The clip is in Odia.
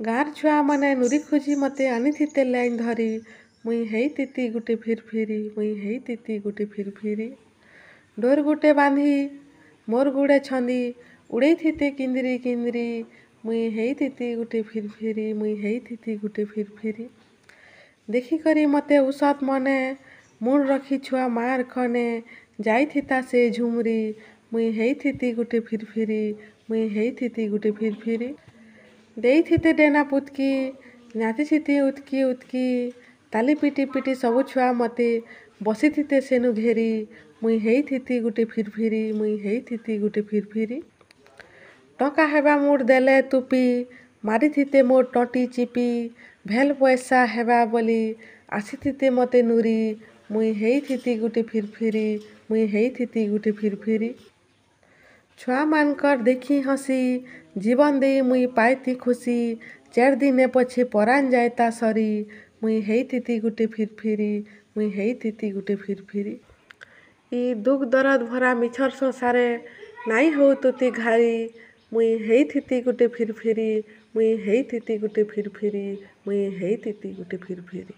ଗାଁର ଛୁଆମାନେ ନୁରି ଖୋଜି ମତେ ଆଣିଥିତେ ଲାଇନ୍ ଧରି। ମୁଇଁ ହେଇଥିତି ଗୁଟେ ଫିରଫିରି, ମୁଇଁ ହେଇଥିତି ଗୁଟେ ଫିରଫିରି। ଡୋର୍ ଗୁଟେ ବାନ୍ଧି ମୋର୍ ଗୁଡ଼େ ଛନ୍ଦି, ଉଡ଼େଇଥିତେ କିନ୍ଦିରି କିନ୍ଦିରି। ମୁଇଁ ହେଇଥିତି ଗୁଟେ ଫିରଫିରି, ମୁଇଁ ହେଇଥିତି ଗୁଟେ ଫିରଫିରି। ଦେଖିକରି ମତେ ଉସତ୍ ମନେ, ମୁଣ୍ ରଖି ଛୁଆ ମାର୍ ଖନେ। ଯାଇଥିତା ସେ ଝୁମରି, ମୁଇଁ ହେଇଥିତି ଗୁଟେ ଫିରଫିରି, ମୁଇଁ ହେଇଥିତି ଗୁଟେ ଫିରଫିରି। ଦେଇଥିତେ ଡେନା ପୁତକି, ନାଚିଥିତି ଉତକି ଉତକି। ତାଲି ପିଟି ପିଟି ସବୁ ଛୁଆ ମତେ ବସିଥିତେ ସେନୁ ଘେରି। ମୁଇଁ ହେଇଥିତି ଗୁଟେ ଫିରଫିରି, ମୁଇଁ ହେଇଥିତି ଗୁଟେ ଫିରଫିରି। ଟଙ୍କା ହେବା ମୁଠ୍ ଦେଲେ ତୁପି, ମାରିଥିତେ ମୋର୍ ଟଣ୍ଟି ଚିପି। ଭେଲ୍ ପଏସା ହେବା ବୋଲି ଆସିଥିତେ ମତେ ନୁରି। ମୁଇଁ ହେଇଥିତି ଗୁଟେ ଫିରଫିରି, ମୁଇଁ ହେଇଥିତି ଗୁଟେ ଫିରଫିରି। ଛୁଆମାନ୍କର୍ ଦେଖି ହସି, ଜୀବନ୍ ଦେଇ ମୁଇଁ ପାଇତି ଖୁସି। 4 ଦିନେ ପଛେ ପରାନ୍ ଯାଏତା ସରି। ମୁଇଁ ହେଇଥିତି ଗୁଟେ ଫିରଫିରି, ମୁଇଁ ହେଇଥିତି ଗୁଟେ ଫିରଫିରି। ଇ ଦୁଃଖ୍ ଦରଦ୍ ଭରା ମିଛର୍ ସଂସାରେ ନାଇଁ ହଉ ତୁତି ଘାରି। ମୁଇଁ ହେଇଥିତି ଗୁଟେ ଫିରଫିରି, ମୁଇଁ ହେଇଥିତି ଗୁଟେ ଫିରଫିରି, ମୁଇଁ ହେଇଥିତି ଗୁଟେ ଫିରଫିରି।